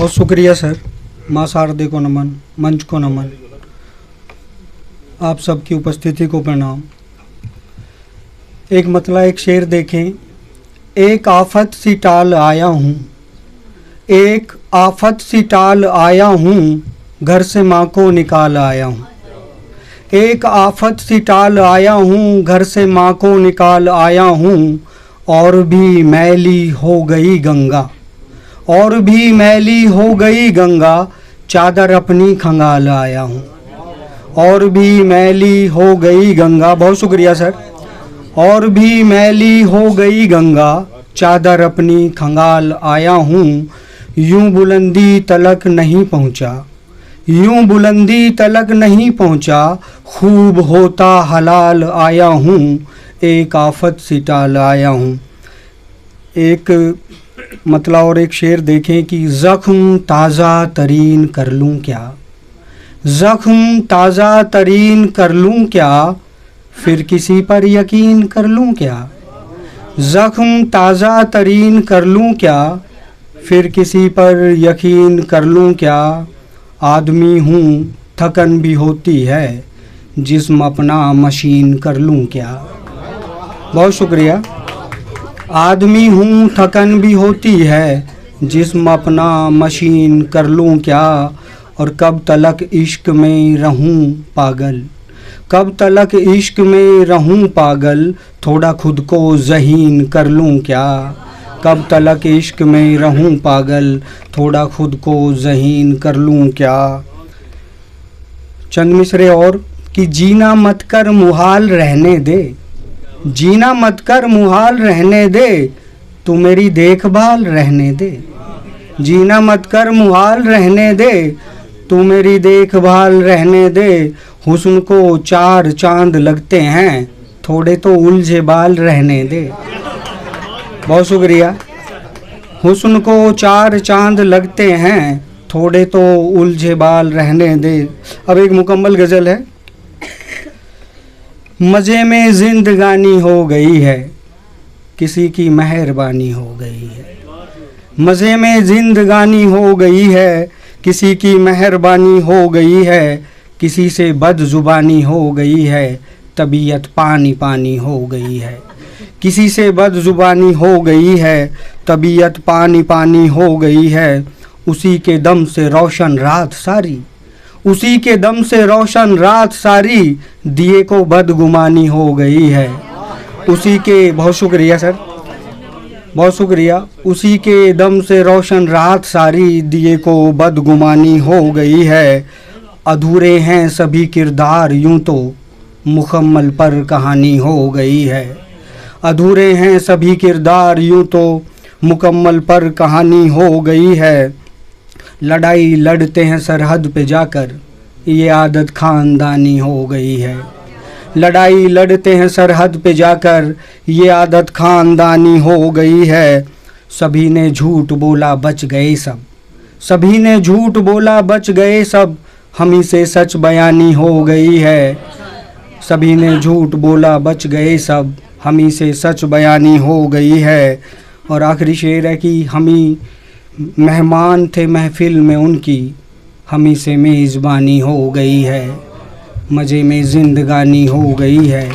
बहुत शुक्रिया सर। माँ शारदे को नमन, मंच को नमन, आप सबकी उपस्थिति को प्रणाम। एक मतला एक शेर देखें। एक आफत सी टाल आया हूँ, एक आफत सी टाल आया हूँ, घर से माँ को निकाल आया हूँ। एक आफत सी टाल आया हूँ, घर से माँ को निकाल आया हूँ। और भी मैली हो गई गंगा, और भी मैली हो गई गंगा, चादर अपनी खंगाल आया हूँ। और भी मैली हो गई गंगा, बहुत शुक्रिया सर। और भी मैली हो गई गंगा, चादर अपनी खंगाल आया हूँ। यूं बुलंदी तलक नहीं पहुँचा, यूं बुलंदी तलक नहीं पहुँचा, खूब होता हलाल आया हूँ। एक आफत सी टाल आया हूँ। एक मतला और एक शेर देखें कि ज़ख्म ताज़ा तरीन कर लूँ क्या, ज़ख्म ताज़ा तरीन कर लूँ क्या, फिर किसी पर यकीन कर लूँ क्या। ज़ख्म ताज़ा तरीन कर लूँ क्या, फिर किसी पर यकीन कर लूँ क्या। आदमी हूँ थकन भी होती है, जिस्म अपना मशीन कर लूँ क्या। बहुत शुक्रिया। आदमी हूँ थकन भी होती है, जिस्म अपना मशीन कर लूँ क्या। और कब तलक इश्क में रहूँ पागल, कब तलक इश्क में रहूँ पागल, थोड़ा खुद को ज़हीन कर लूँ क्या। कब तलक इश्क में रहूँ पागल, थोड़ा खुद को ज़हीन कर लूँ क्या। चंद मिसरे और कि जीना मत कर मुहाल रहने दे, जीना मत कर मुहाल रहने दे, तू मेरी देखभाल रहने दे। जीना मत कर मुहाल रहने दे, तू मेरी देखभाल रहने दे। हुस्न को चार चांद लगते हैं, थोड़े तो उलझे बाल रहने दे। बहुत शुक्रिया। हुस्न को चार चांद लगते हैं, थोड़े तो उलझे बाल रहने दे। अब एक मुकम्मल गज़ल है। मज़े में जिंदगानी हो गई है, किसी की मेहरबानी हो गई है। मज़े में जिंदगानी हो गई है, किसी की मेहरबानी हो गई है। किसी से बदजुबानी हो गई है, तबीयत पानी पानी हो गई है। किसी से बदजुबानी हो गई है, तबीयत पानी पानी हो गई है। उसी के दम से रोशन रात सारी, उसी के दम से रोशन रात सारी, दिए को बदगुमानी हो गई है। उसी के, बहुत शुक्रिया सर, बहुत शुक्रिया। उसी के दम से रोशन रात सारी, दिए को बदगुमानी हो गई है। अधूरे हैं सभी किरदार यूं तो, मुकम्मल पर कहानी हो गई है। अधूरे हैं सभी किरदार यूं तो, मुकम्मल पर कहानी हो गई है। लड़ाई लड़ते हैं सरहद पे जाकर, ये आदत ख़ानदानी हो गई है। लड़ाई लड़ते हैं सरहद पे जाकर, ये आदत ख़ानदानी हो गई है। सभी ने झूठ बोला बच गए सब, सभी ने झूठ बोला बच गए सब, हम से सच बयानी हो गई है। सभी ने झूठ बोला बच गए सब, हम से सच बयानी हो गई है। और आखिरी शेर है कि हम ही मेहमान थे महफिल में उनकी, हम ही से मेज़बानी हो गई है। मज़े में जिंदगानी हो गई है।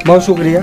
बहुत शुक्रिया।